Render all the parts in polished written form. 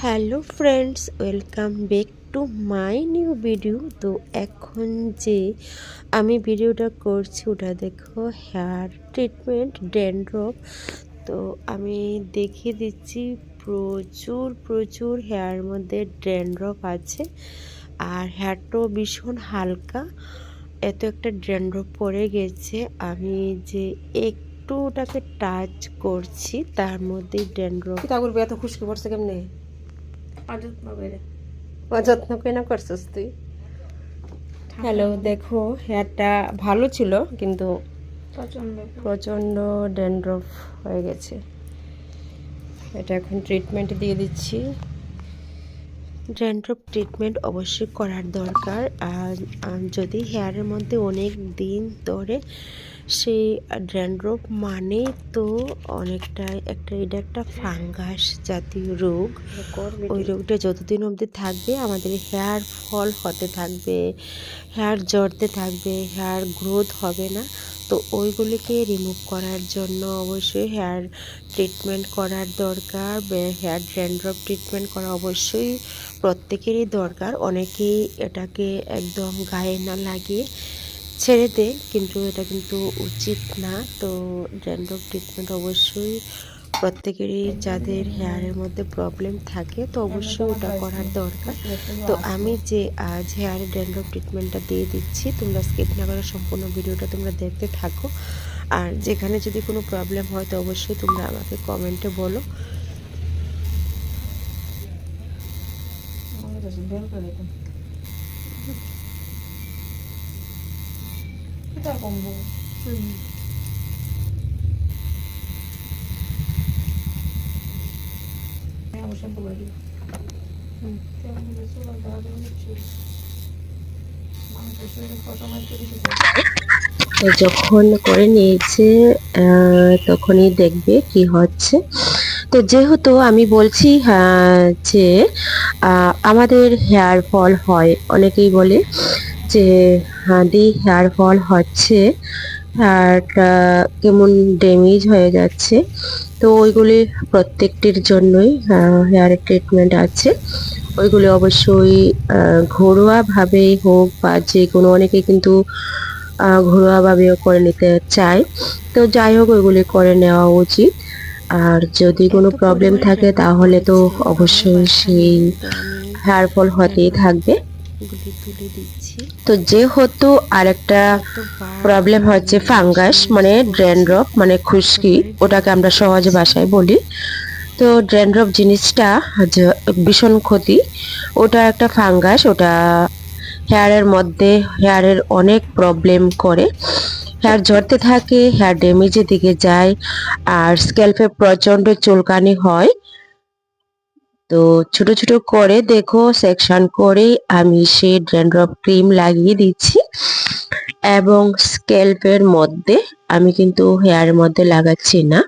Hello friends, welcome back to my new video. তো এখন যে আমি ভিডিওটা করছি ওটা দেখো হেয়ার ট্রিটমেন্ট ড্যান্ড্রফ। তো আমি দেখিয়ে দিচ্ছি প্রচুর প্রচুর হেয়ার মধ্যে ড্যান্ড্রফ আছে, আর হেয়ারটাও ভীষণ হালকা। এত একটা ড্যান্ড্রফ পড়ে গেছে, আমি যে একটু ওটাকে টাচ করছি তার মধ্যেই ড্যান্ড্রফ। তা বলবি এত খুশকি পড়ছে কেমনে? যত্ন করে না করছিস তুই? হ্যালো, দেখো হেয়ারটা ভালো ছিল কিন্তু প্রচণ্ড ড্যান্ড্রফ হয়ে গেছে। এটা এখন ট্রিটমেন্ট দিয়ে দিচ্ছি। ড্যান্ড্রফ ট্রিটমেন্ট অবশ্যই করার দরকার। আর যদি হেয়ারের মধ্যে অনেক দিন ধরে সেই ড্যান্ড্রফ মানে তো অনেকটাই এটা একটা ফাঙ্গাস জাতীয় রোগ। ওই রোগটা যতদিন অবধি থাকবে আমাদের হেয়ার ফল হতে থাকবে, হেয়ার ঝরতে থাকবে, হেয়ার গ্রোথ হবে না। তো ওইগুলিকে রিমুভ করার জন্য অবশ্যই হেয়ার ট্রিটমেন্ট করার দরকার। হেয়ার ড্যান্ড্রফ ট্রিটমেন্ট করা অবশ্যই প্রত্যেকেরই দরকার। অনেকেই এটাকে একদম গায়ে না লাগিয়ে ছেড়ে দেয়, কিন্তু এটা কিন্তু উচিত না। তো ড্যান্ড্রফ ট্রিটমেন্ট অবশ্যই প্রত্যেকেরই, যাদের হেয়ারের মধ্যে প্রবলেম থাকে তো অবশ্যই ওটা করার দরকার। তো আমি যে আজ হেয়ারের ড্যান্ড্রফ ট্রিটমেন্টটা দিয়ে দিচ্ছি, তোমরা স্কিপ না করে সম্পূর্ণ ভিডিওটা তোমরা দেখতে থাকো। আর যেখানে যদি কোনো প্রবলেম হয় তো অবশ্যই তোমরা আমাকে কমেন্টে বলো। তো যখন করে নিয়েছে তখনই দেখবে কি হচ্ছে। তো যেহেতু আমি বলছি যে আমাদের হেয়ার ফল হয়, অনেকেই বলে যে দি হেয়ার ফল হচ্ছে, হেয়ারটা কেমন ড্যামেজ হয়ে যাচ্ছে। তো ওইগুলি প্রত্যেকটির জন্যই হেয়ার ট্রিটমেন্ট আছে। ওইগুলি অবশ্যই ঘরোয়াভাবেই হোক বা যে কোনো, অনেকে কিন্তু ঘরোয়াভাবেও করে নিতে চায়। তো যাই হোক, ওইগুলি করে নেওয়া উচিত। আর যদি কোনো প্রবলেম থাকে তাহলে তো অবশ্যই সেই হেয়ার ফল হতেই থাকবে। তো যেহেতু আরেকটা প্রবলেম হচ্ছে ফাঙ্গাস মানে ড্যান্ড্রফ মানে খুশকি, ওটাকে আমরা সহজ ভাষায় বলি। তো ড্যান্ড্রফ জিনিসটা ভীষণ ক্ষতি। ওটা একটা ফাঙ্গাস, ওটা হেয়ারের মধ্যে হেয়ারের অনেক প্রবলেম করে। হেয়ার ঝরতে থাকে, হেয়ার ড্যামেজের দিকে যায়, আর স্ক্যাল্পে প্রচন্ড চুলকানি হয়। তো ছোট ছোট করে দেখো সেকশন করে আমি সেই ড্যান্ড্রফ ক্রিম লাগিয়ে দিচ্ছি, এবং স্ক্যাল্পের মধ্যে, আমি কিন্তু হেয়ারের মধ্যে লাগাচ্ছি না,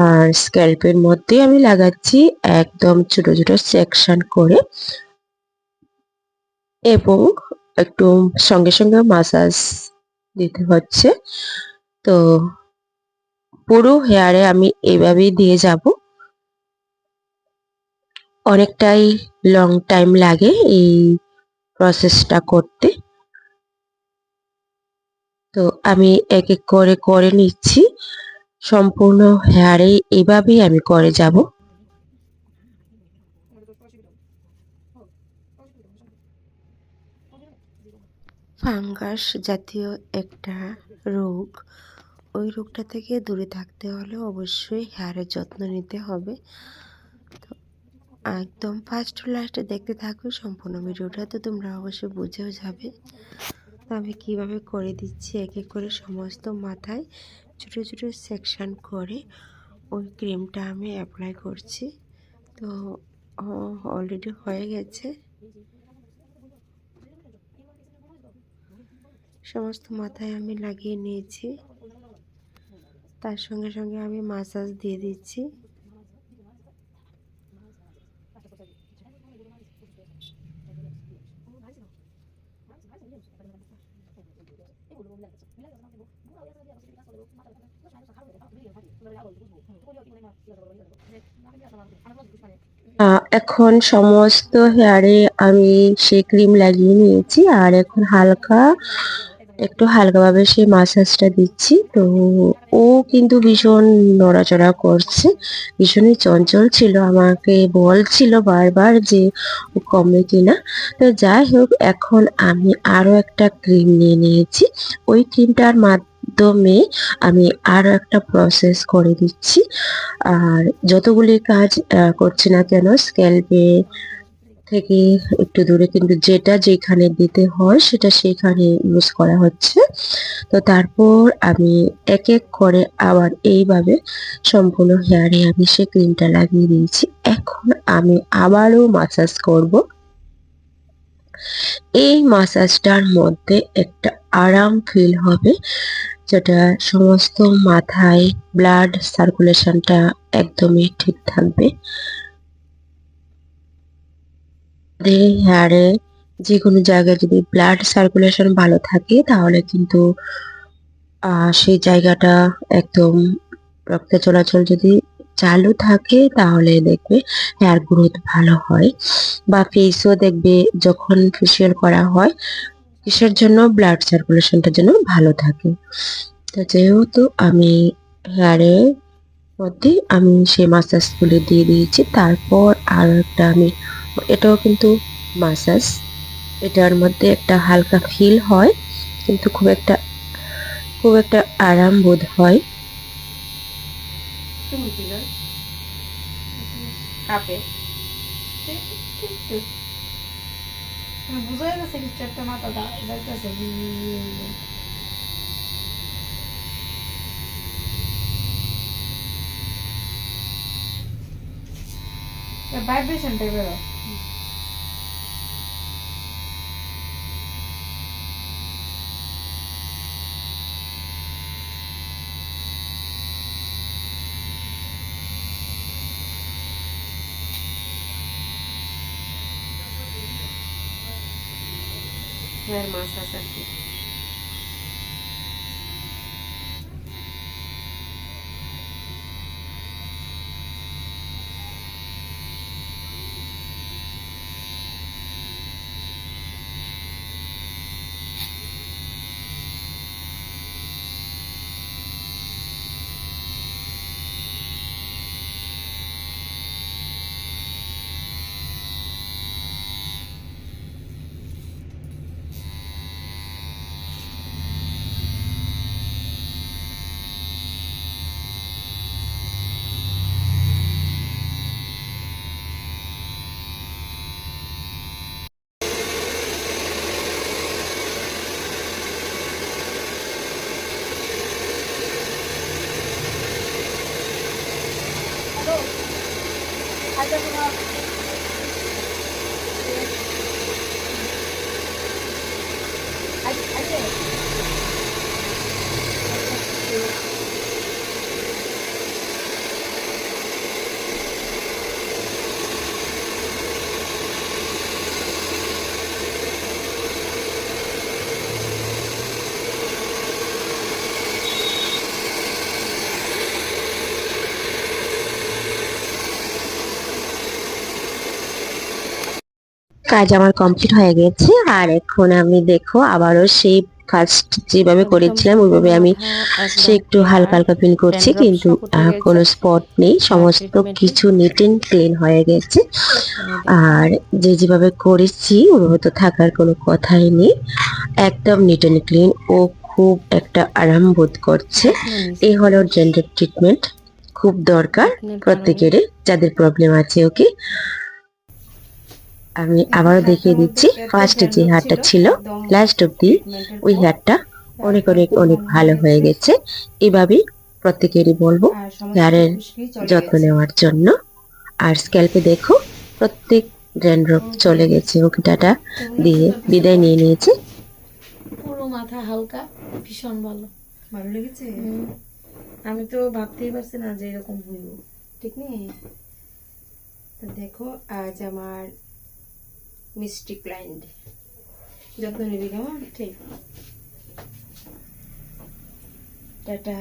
আর স্ক্যাল্পের মধ্যে আমি লাগাচ্ছি একদম ছোট ছোট সেকশন করে, এবং একটু সঙ্গে সঙ্গে মাসাজ দিতে হচ্ছে। তো পুরো হেয়ারে আমি এভাবেই দিয়ে যাব। অনেকটাই লং টাইম লাগে এই প্রসেসটা করতে। তো আমি এক এক করে করে নিচ্ছি, সম্পূর্ণ হেয়ারে এভাবেই আমি করে যাব। ফাঙ্গাস জাতীয় একটা রোগ, ওই রোগটা থেকে দূরে থাকতে হলে অবশ্যই হেয়ারের যত্ন নিতে হবে। তো একদম ফার্স্ট টু লাস্টে দেখতে থাকো সম্পূর্ণ ভিডিওটা, তো তোমরা অবশ্যই বুঝেও যাবে। তো আমি কীভাবে করে দিচ্ছি, এক এক করে সমস্ত মাথায় ছোট ছোট সেকশন করে ওই ক্রিমটা আমি অ্যাপ্লাই করছি। তো অলরেডি হয়ে গেছে, সমস্ত মাথায় আমি লাগিয়ে নিয়েছি। তার সঙ্গে সঙ্গে আমি মাসাজ দিয়ে দিচ্ছি। এখন সমস্ত হেয়ারে আমি সে ক্রিম লাগিয়ে নিয়েছি আর এখন একটু হালকাভাবে সেই মাসাজটা দিচ্ছি। তো ও কিন্তু ভীষণ নড়াচড়া করছে, ভীষণই চঞ্চল ছিল, আমাকে বলছিল বারবার যে ও কমে কিনা। তো যাই হোক, এখন আমি আরো একটা ক্রিম নিয়ে নিয়েছি। ওই ক্রিমটার মাধ্যমে আমি আরো একটা প্রসেস করে দিচ্ছি। আর যতগুলি কাজ করছি না কেন, স্ক্যাল্পে থেকে একটু দূরে কিন্তু যেটা যেখানে দিতে হয় সেটা সেখানে ইউজ করা হচ্ছে। তো তারপর আমি এক এক করে আবার এইভাবে সম্পূর্ণ হেয়ারে আমি সে ক্রিমটা লাগিয়ে দিয়েছি। এখন আমি আবারও মাসাজ করব। এই মাসাজটার মধ্যে একটা আরাম ফিল হবে, যেটা সমস্ত মাথায় ব্লাড সার্কুলেশনটা একদমই ঠিক থাকবে। আমাদের হেয়ারে যে কোনো জায়গায় যদি ব্লাড সার্কুলেশন ভালো থাকে তাহলে কিন্তু সেই জায়গাটা একদম রক্ত চলাচল যদি চালু থাকে তাহলে দেখবে হেয়ার গ্রোথ ভালো হয়। বা ফেসও দেখবে যখন ফেসিয়াল করা হয়, কিসের জন্য? ব্লাড সার্কুলেশনটার জন্য ভালো থাকে। তো যেহেতু আমি হেয়ারের মধ্যে আমি সেই মাসাজ গুলো দিয়ে দিয়েছি, তারপর আর একটা আমি, এটাও কিন্তু মাসাজ, এটার মধ্যে একটা হালকা ফিল হয় কিন্তু খুব একটা আরাম বোধ হয়। বুঝা গেছে কিছু একটা মাথাটা যাইতেছে ভাইব্রেশন টাইপের। হেয়ার মাসাজ আর কি। কাজ আমার কমপ্লিট হয়ে গেছে আর এখন আমি দেখো আবারও সেই ফার্স্ট যেভাবে করেছিলাম ওইভাবে আমি সে একটু হালকা হালকা পিন করছি, কিন্তু কোনো স্পট নেই, সমস্ত কিছু নিট এন্ড ক্লিন হয়ে গেছে। আর যেভাবে করেছি ওইভাবে তো থাকার কোনো কথাই নেই, একদম নিট এন্ড ক্লিন। ও খুব একটা আরাম বোধ করছে। এই হলো জেন্ডার ট্রিটমেন্ট, খুব দরকার প্রত্যেকেরই যাদের প্রবলেম আছে। ওকে, আমি আবারও দেখিয়ে দিচ্ছি। ফার্স্ট যে হেয়ারটা ছিল লাস্ট অব্দি, ওই হেয়ারটা অনেক অনেক অনেক ভালো হয়ে গেছে। এভাবেই প্রত্যেকেরই বলবো হেয়ারের যত্ন নেওয়ার জন্য। আর স্ক্যাল্পে দেখো প্রত্যেক ড্যান্ড্রফ চলে গেছে, ওকে টাটা দিয়ে বিদায় নিয়ে নিয়েছে। পুরো মাথা হালকা, ভীষণ ভালো, ভালো লেগেছে। আমি তো ভাবতেই পারছি না যে এরকম হইব, ঠিক নেই। তো দেখো আজ আমার মিষ্টি ক্লায়েন্ট, যত্ন নিবি কেমন? ঠিক, টাটা।